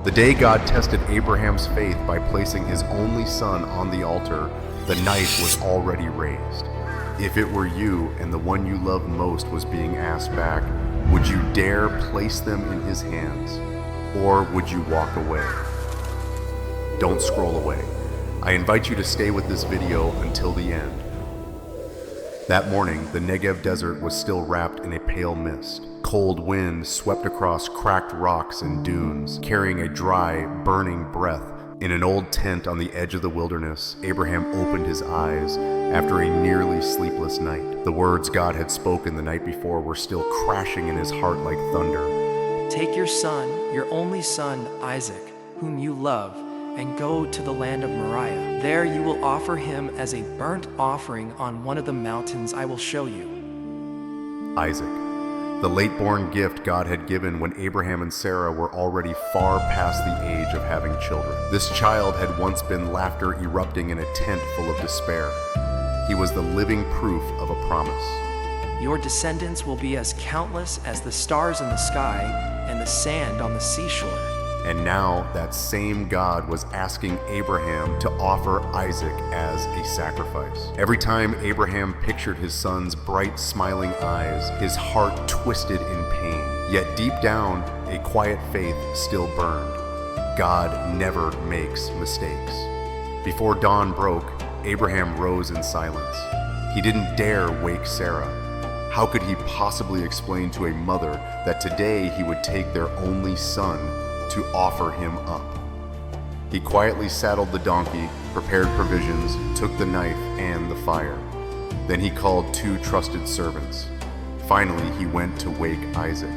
The day God tested Abraham's faith by placing his only son on the altar, the knife was already raised. If it were you and the one you love most was being asked back, would you dare place them in his hands? Or would you walk away? Don't scroll away. I invite you to stay with this video until the end. That morning, the Negev desert was still wrapped in a pale mist. Cold wind swept across cracked rocks and dunes, carrying a dry, burning breath. In an old tent on the edge of the wilderness, Abraham opened his eyes after a nearly sleepless night. The words God had spoken the night before were still crashing in his heart like thunder. Take your son, your only son, Isaac, whom you love, and go to the land of Moriah. There you will offer him as a burnt offering on one of the mountains I will show you. Isaac, the late-born gift God had given when Abraham and Sarah were already far past the age of having children. This child had once been laughter erupting in a tent full of despair. He was the living proof of a promise. Your descendants will be as countless as the stars in the sky and the sand on the seashore. And now that same God was asking Abraham to offer Isaac as a sacrifice. Every time Abraham pictured his son's bright, smiling eyes, his heart twisted in pain. Yet deep down, a quiet faith still burned. God never makes mistakes. Before dawn broke, Abraham rose in silence. He didn't dare wake Sarah. How could he possibly explain to a mother that today he would take their only son to offer him up? He quietly saddled the donkey, prepared provisions, took the knife and the fire. Then he called 2 trusted servants. Finally, he went to wake Isaac.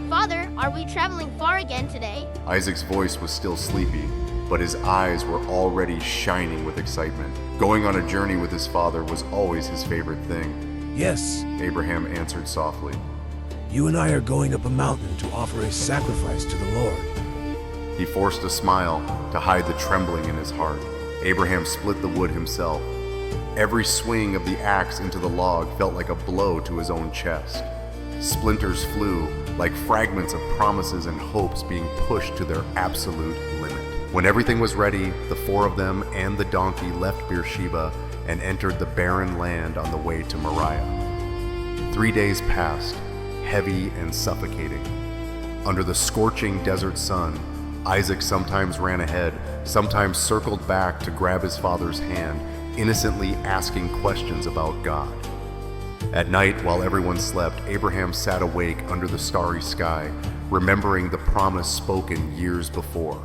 Father, are we traveling far again today? Isaac's voice was still sleepy, but his eyes were already shining with excitement. Going on a journey with his father was always his favorite thing. Yes, Abraham answered softly. you and I are going up a mountain to offer a sacrifice to the Lord. He forced a smile to hide the trembling in his heart. Abraham split the wood himself. Every swing of the axe into the log felt like a blow to his own chest. Splinters flew like fragments of promises and hopes being pushed to their absolute limit. When everything was ready, the 4 of them and the donkey left Beersheba and entered the barren land on the way to Moriah. 3 days passed, heavy and suffocating. Under the scorching desert sun, Isaac sometimes ran ahead, sometimes circled back to grab his father's hand, innocently asking questions about God. At night, while everyone slept, Abraham sat awake under the starry sky, remembering the promise spoken years before.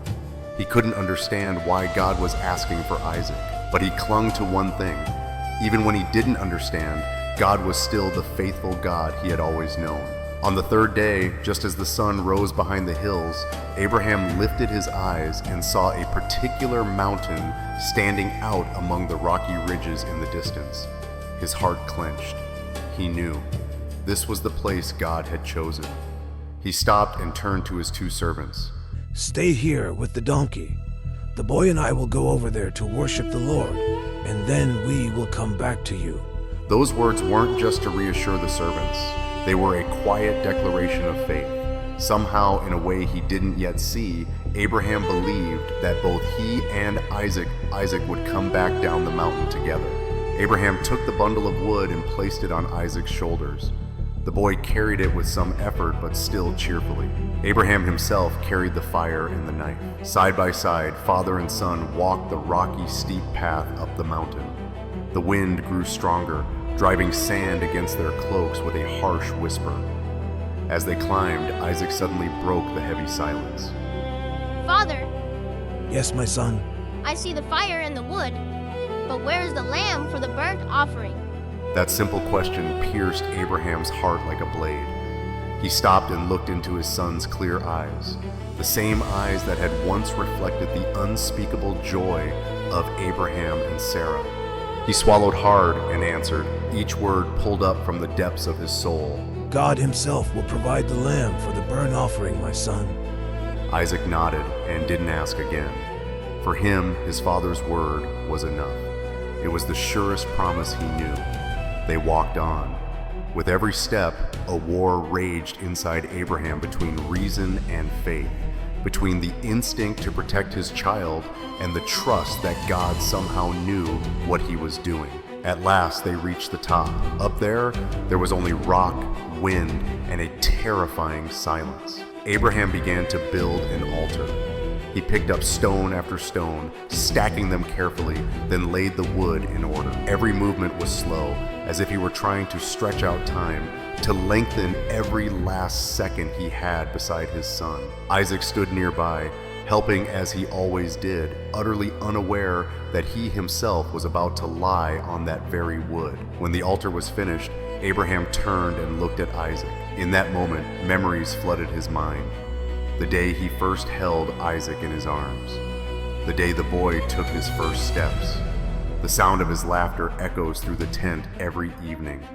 He couldn't understand why God was asking for Isaac, but he clung to one thing. Even when he didn't understand, God was still the faithful God he had always known. On the 3rd day, just as the sun rose behind the hills, Abraham lifted his eyes and saw a particular mountain standing out among the rocky ridges in the distance. His heart clenched. He knew this was the place God had chosen. He stopped and turned to his 2 servants. Stay here with the donkey. The boy and I will go over there to worship the Lord, and then we will come back to you. Those words weren't just to reassure the servants. They were a quiet declaration of faith. Somehow, in a way he didn't yet see, Abraham believed that both he and Isaac would come back down the mountain together. Abraham took the bundle of wood and placed it on Isaac's shoulders. The boy carried it with some effort, but still cheerfully. Abraham himself carried the fire and the knife. Side by side, father and son walked the rocky, steep path up the mountain. The wind grew stronger, driving sand against their cloaks with a harsh whisper. As they climbed, Isaac suddenly broke the heavy silence. Father, Yes, my son. I see the fire and the wood, but where is the lamb for the burnt offering? That simple question pierced Abraham's heart like a blade. He stopped and looked into his son's clear eyes, the same eyes that had once reflected the unspeakable joy of Abraham and Sarah. He swallowed hard and answered, each word pulled up from the depths of his soul. God himself will provide the lamb for the burnt offering, my son. Isaac nodded and didn't ask again. For him, his father's word was enough. It was the surest promise he knew. They walked on. With every step, a war raged inside Abraham between reason and faith, between the instinct to protect his child and the trust that God somehow knew what he was doing. At last, they reached the top. Up there was only rock, wind, and a terrifying silence. Abraham began to build an altar. He picked up stone after stone, stacking them carefully, then laid the wood in order. Every movement was slow, as if he were trying to stretch out time, to lengthen every last second he had beside his son. Isaac stood nearby, helping as he always did, utterly unaware that he himself was about to lie on that very wood. When the altar was finished, Abraham turned and looked at Isaac. In that moment, memories flooded his mind. The day he first held Isaac in his arms. The day the boy took his first steps. The sound of his laughter echoes through the tent every evening.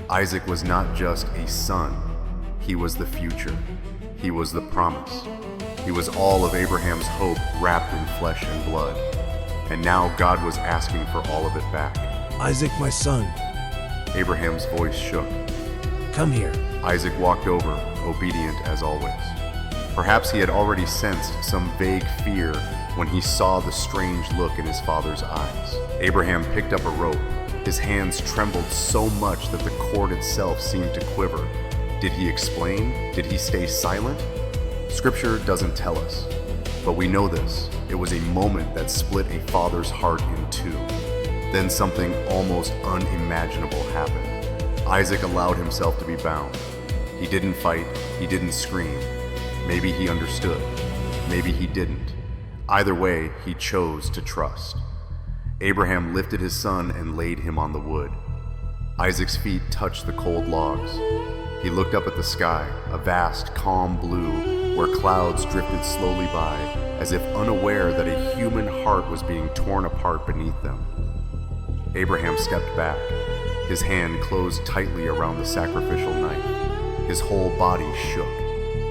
Isaac was not just a son. He was the future. He was the promise. He was all of Abraham's hope wrapped in flesh and blood. And now God was asking for all of it back. Isaac, my son, Abraham's voice shook. come here. Isaac walked over, obedient as always. Perhaps he had already sensed some vague fear when he saw the strange look in his father's eyes. Abraham picked up a rope. His hands trembled so much that the cord itself seemed to quiver. Did he explain? Did he stay silent? Scripture doesn't tell us, but we know this. It was a moment that split a father's heart in two. Then something almost unimaginable happened. Isaac allowed himself to be bound. He didn't fight, he didn't scream. Maybe he understood, maybe he didn't. Either way, he chose to trust. Abraham lifted his son and laid him on the wood. Isaac's feet touched the cold logs. He looked up at the sky, a vast, calm blue, where clouds drifted slowly by, as if unaware that a human heart was being torn apart beneath them. Abraham stepped back. His hand closed tightly around the sacrificial knife. His whole body shook.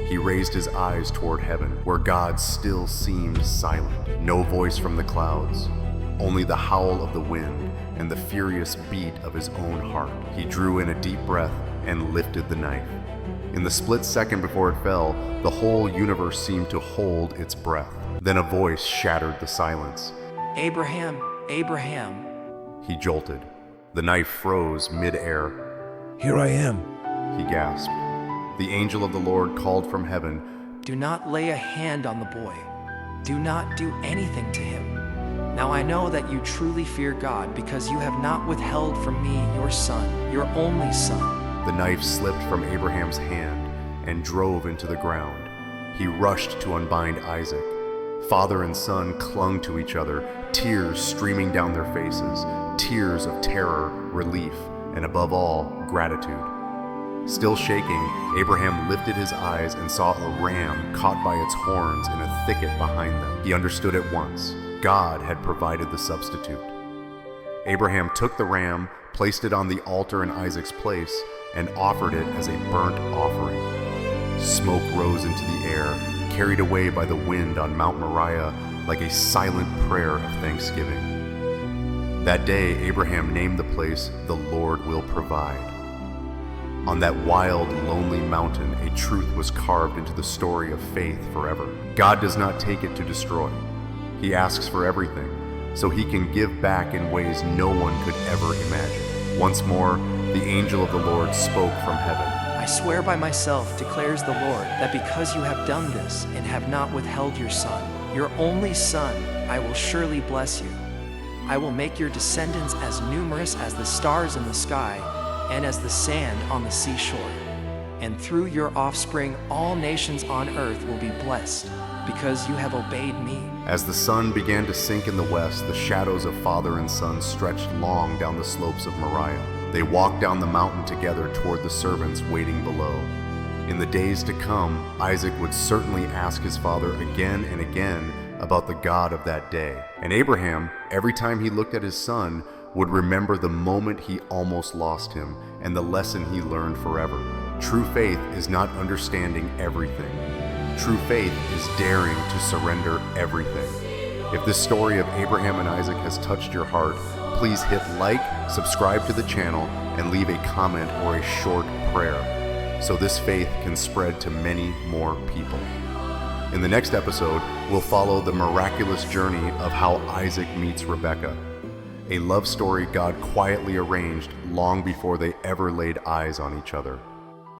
He raised his eyes toward heaven, where God still seemed silent. No voice from the clouds, only the howl of the wind and the furious beat of his own heart. He drew in a deep breath and lifted the knife. In the split second before it fell, the whole universe seemed to hold its breath. Then a voice shattered the silence. Abraham, Abraham. He jolted. The knife froze mid-air. Here I am. He gasped. The angel of the Lord called from heaven, Do not lay a hand on the boy. Do not do anything to him. Now I know that you truly fear God because you have not withheld from me your son, your only son. The knife slipped from Abraham's hand and drove into the ground. He rushed to unbind Isaac. Father and son clung to each other, tears streaming down their faces, tears of terror, relief, and above all, gratitude. Still shaking, Abraham lifted his eyes and saw a ram caught by its horns in a thicket behind them. He understood at once. God had provided the substitute. Abraham took the ram, placed it on the altar in Isaac's place, and offered it as a burnt offering. Smoke rose into the air, carried away by the wind on Mount Moriah like a silent prayer of thanksgiving. That day, Abraham named the place, "The Lord Will Provide." On that wild, lonely mountain, a truth was carved into the story of faith forever. God does not take it to destroy. He asks for everything, so he can give back in ways no one could ever imagine. Once more, the angel of the Lord spoke from heaven. I swear by myself, declares the Lord, that because you have done this and have not withheld your son, your only son, I will surely bless you. I will make your descendants as numerous as the stars in the sky and as the sand on the seashore. And through your offspring, all nations on earth will be blessed, because you have obeyed me. As the sun began to sink in the west, the shadows of father and son stretched long down the slopes of Moriah. They walked down the mountain together toward the servants waiting below. In the days to come, Isaac would certainly ask his father again and again about the God of that day. And Abraham, every time he looked at his son, would remember the moment he almost lost him and the lesson he learned forever. True faith is not understanding everything. True faith is daring to surrender everything. If this story of Abraham and Isaac has touched your heart, please hit like, subscribe to the channel, and leave a comment or a short prayer, so this faith can spread to many more people. In the next episode, we'll follow the miraculous journey of how Isaac meets Rebekah, a love story God quietly arranged long before they ever laid eyes on each other.